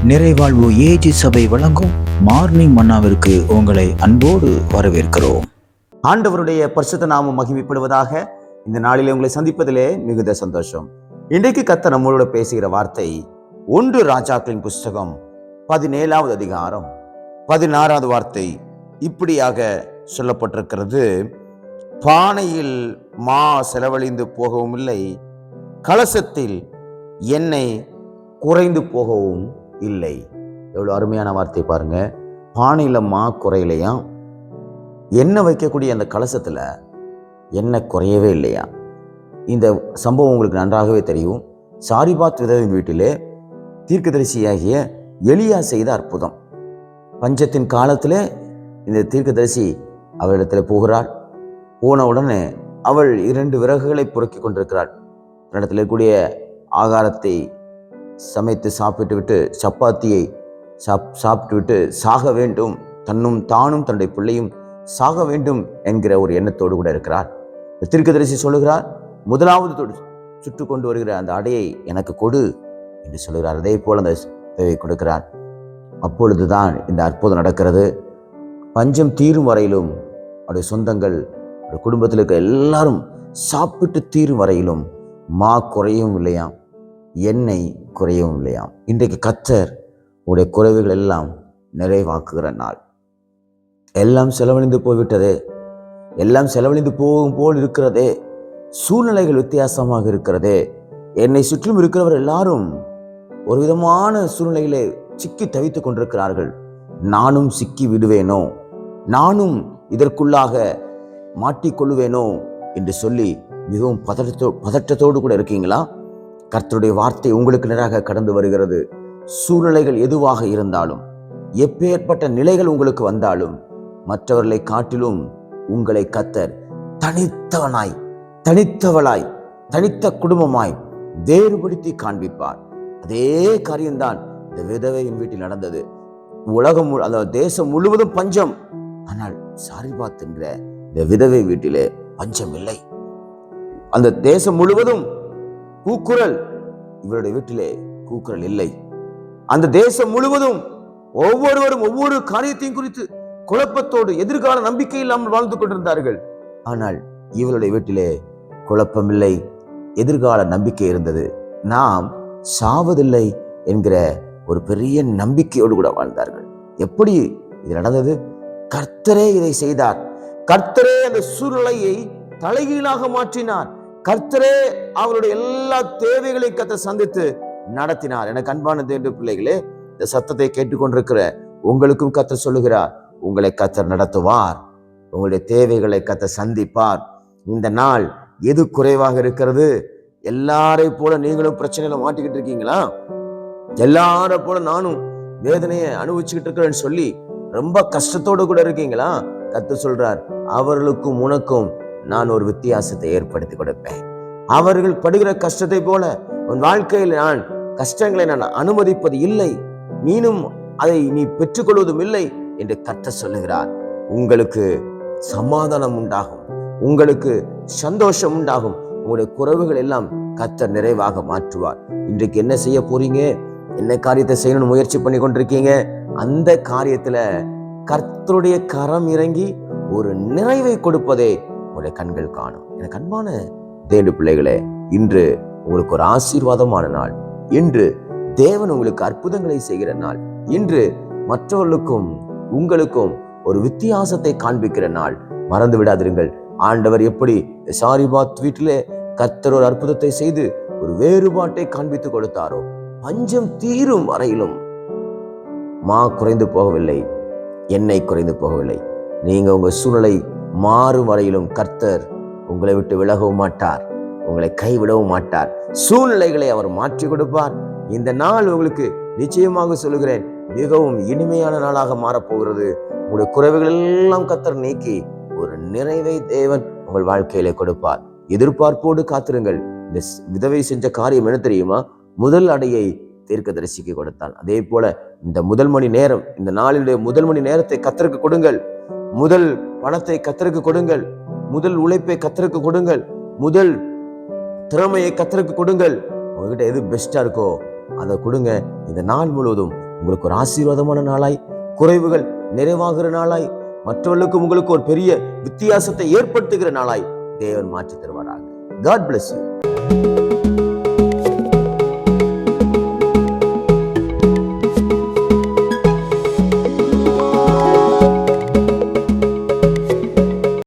நிறைவாழ்வு AG சபை வழங்கும் morning மன்னாவிற்கு உங்களை அன்போடு வரவேற்கிறோம். ஆண்டவருடைய பரிசுத்த நாமம் மகிமைப்படுவதாக. இந்த நாளிலே உங்களை சந்திப்பதிலே மிகுந்த சந்தோஷம். இன்றைக்கு கர்த்தர் நம்மளோட பேசுகிற வார்த்தை 1 ராஜாக்களின் புஸ்தகம் 17வது அதிகாரம் 16வது வார்த்தை இப்படியாக சொல்லப்பட்டிருக்கிறது. பானையில் மா செலவழிந்து போகவும் இல்லை, கலசத்தில் எண்ணெய் குறைந்து போகவும் இல்லை. எவ்வளவு அருமையான வார்த்தை பாருங்க. பானையில மா குறையலையா, எண்ணெய் வைக்கக்கூடிய அந்த கலசத்துல எண்ணெய் குறையவே இல்லையா. இந்த சம்பவம் உங்களுக்கு நன்றாகவே தெரியும். சாரிபாத் விதவின் வீட்டிலே தீர்க்கதரிசியாகிய எலியா செய்த அற்புதம். பஞ்சத்தின் காலத்திலே இந்த தீர்க்கதரிசி அவரிடத்தில் போகிறாள். போன உடனே அவள் 2 விறகுகளை பொறுக்கி கொண்டிருக்கிறாள். இடத்துல இருக்கக்கூடிய ஆகாரத்தை சமைத்து சாப்பிட்டு விட்டு, சப்பாத்தியை சாப்பிட்டு விட்டு சாக வேண்டும், தானும் தன்னுடைய பிள்ளையும் சாக வேண்டும் என்கிற ஒரு எண்ணத்தோடு கூட இருக்கிறார். தீர்க்கதரிசி சொல்லுகிறார், முதலாவது சுட்டு கொண்டு வருகிற அந்த அடையை எனக்கு கொடு என்று சொல்லுகிறார். அதே போல் அந்த தேவை கொடுக்கிறார். அப்பொழுதுதான் இந்த அற்புதம் நடக்கிறது. பஞ்சம் தீரும் வரையிலும் அவருடைய சொந்தங்கள், அவருடைய குடும்பத்தில் இருக்க எல்லாரும் சாப்பிட்டு தீரும் வரையிலும் மா குறையவும் இல்லையாம், எண்ணெய் குறையவும் இல்லையாம். இன்றைக்கு கர்த்தர் உடைய குறைவுகள் எல்லாம் நிறைவாக்குகிற நாள். எல்லாம் செலவழிந்து போய்விட்டதே, எல்லாம் செலவழிந்து போகும் போல் இருக்கிறதே, சூழ்நிலைகள் வித்தியாசமாக இருக்கிறதே, என்னை சுற்றிலும் இருக்கிறவர் எல்லாரும் ஒரு விதமான சூழ்நிலையிலே சிக்கி தவித்துக் கொண்டிருக்கிறார்கள். நானும் சிக்கி விடுவேனோ, நானும் இதற்குள்ளாக மாட்டிக்கொள்ளுவேனோ என்று சொல்லி மிகவும் பதற்றத்தோடு கூட இருக்கீங்களா? கர்த்தருடைய வார்த்தை உங்களுக்கு நேராக கடந்து வருகிறது. சூழ்நிலைகள் எதுவாக இருந்தாலும், எப்பேற்பட்ட நிலைகள் உங்களுக்கு வந்தாலும், மற்றவர்களை காட்டிலும் உங்களை கர்த்தர் தனித்தவனாய், தனித்தவளாய், தனித்த குடும்பமாய் வேறுபடுத்தி காண்பிப்பார். அதே காரியம்தான் இந்த விதவையின் வீட்டில் நடந்தது. உலகம், அதாவது தேசம் முழுவதும் பஞ்சம். ஆனால் சாரிபாத் என்கிற இந்த விதவை வீட்டிலே பஞ்சம் இல்லை. அந்த தேசம் முழுவதும் கூக்குரல், இவருடைய வீட்டிலே கூக்குரல் இல்லை. அந்த தேசம் முழுவதும் ஒவ்வொருவரும் ஒவ்வொரு காரியத்தையும் குறித்து குழப்பத்தோடு, எதிர்கால நம்பிக்கை இல்லாமல் வாழ்ந்து கொண்டிருந்தார்கள். ஆனால் இவருடைய வீட்டிலே குழப்பமில்லை, எதிர்கால நம்பிக்கை இருந்தது. நாம் சாவதில்லை என்கிற ஒரு பெரிய நம்பிக்கையோடு கூட வாழ்ந்தார்கள். எப்படி இது நடந்தது? கர்த்தரே இதை செய்தார். கர்த்தரே அந்த சூழ்நிலையை தலைகீழாக மாற்றினார். கர்த்தரே அவருடைய எல்லா தேவைகளை கர்த்தர் சந்தித்து நடத்தினார். எனக்கு அன்பான தேவனுடைய பிள்ளைகளே, இந்த சத்தத்தை கேட்டுக்கொண்டிருக்கிற உங்களுக்கும் கர்த்தர் சொல்லுகிறார், உங்களை கர்த்தர் நடத்துவார், உங்களுடைய தேவைகளை கர்த்தர் சந்திப்பார். இந்த நாள் எது குறைவாக இருக்கிறது? எல்லாரை போல நீங்களும் பிரச்சனையில மாட்டிக்கிட்டு இருக்கீங்களா? எல்லாரை போல நானும் வேதனையை அனுபவிச்சுக்கிட்டு இருக்கிறேன்னு சொல்லி ரொம்ப கஷ்டத்தோடு கூட இருக்கீங்களா? கர்த்தர் சொல்றார், அவர்களுக்கும் உனக்கும் நான் ஒரு வித்தியாசத்தை ஏற்படுத்தி கொடுப்பேன். அவர்கள் படுகிற கஷ்டத்தை போல உன் வாழ்க்கையில் நான் கஷ்டங்களை நான் அனுமதிப்பது இல்லை, நீனும் அதை நீ பெற்றுக்கொள்வதும் இல்லை என்று கர்த்தர் சொல்லுகிறார். உங்களுக்கு சமாதானம் உண்டாகும், உங்களுக்கு சந்தோஷம் உண்டாகும், உங்களுடைய குறைவுகள் எல்லாம் கர்த்தர் நிறைவாக மாற்றுவார். இன்றைக்கு என்ன செய்ய போறீங்க? என்ன காரியத்தை செய்யணும்னு முயற்சி பண்ணி கொண்டிருக்கீங்க? அந்த காரியத்துல கர்த்தருடைய கரம் இறங்கி ஒரு நிறைவை கொடுப்பதே உங்களுடைய கண்கள் காணும். எனக்கு அன்பான தேவனுடைய பிள்ளைகளே, இன்று உங்களுக்கு ஒரு ஆசீர்வாதமான நாள். இன்று தேவன் உங்களுக்கு அற்புதங்களை செய்கிற நாள். இன்று மற்றவர்களுக்கும் உங்களுக்கும் ஒரு வித்தியாசத்தை காண்பிக்கிற நாள். மறந்து விடாதிருங்கள். ஆண்டவர் எப்படி சாரிபாத் வீட்டிலே கர்த்தர் ஒரு அற்புதத்தை செய்து ஒரு வேறுபாட்டை காண்பித்து கொடுத்தாரோ, பஞ்சம் தீரும் வரையிலும் மா குறைந்து போகவில்லை, எண்ணெய் குறைந்து போகவில்லை. நீங்க உங்க சூழ்நிலை மாறும் வரையிலும் கர்த்தர் உங்களை விட்டு விலகவும் மாட்டார், உங்களை கைவிடவும் மாட்டார். சூழ்நிலைகளை அவர் மாற்றி கொடுப்பார். இந்த நாள் உங்களுக்கு நிச்சயமாக சொல்லுகிறேன், மிகவும் இனிமையான நாளாக மாறப்போகிறது. உங்களுடைய குறைவுகள் எல்லாம் கர்த்தர் நீக்கி ஒரு நிறைவை தேவன் உங்கள் வாழ்க்கையிலே கொடுப்பார். எதிர்பார்ப்போடு காத்திருங்கள். இந்த விதவை செஞ்ச காரியம் என்ன தெரியுமா? முதல் அடையை தீர்க்கதரிசிக்கு கொடுத்தாள். அதே போல இந்த முதல் மணி நேரம், இந்த நாளினுடைய முதல் மணி நேரத்தை கர்த்தருக்கு கொடுங்கள். முதல் பணத்தை கர்த்தருக்கு கொடுங்கள். முதல் உழைப்பை கர்த்தருக்கு கொடுங்கள். முதல் திறமையை கர்த்தருக்கு கொடுங்கள். உங்ககிட்ட எது பெஸ்டா இருக்கோ அதை கொடுங்க. இந்த நாள் முழுவதும் உங்களுக்கு ஒரு ஆசீர்வாதமான நாளாய், குறைவுகள் நிறைவாகிற நாளாய், மற்றவர்களுக்கும் உங்களுக்கு ஒரு பெரிய வித்தியாசத்தை ஏற்படுத்துகிற நாளாய் தேவன் மாற்றி தருவாராக. God bless you.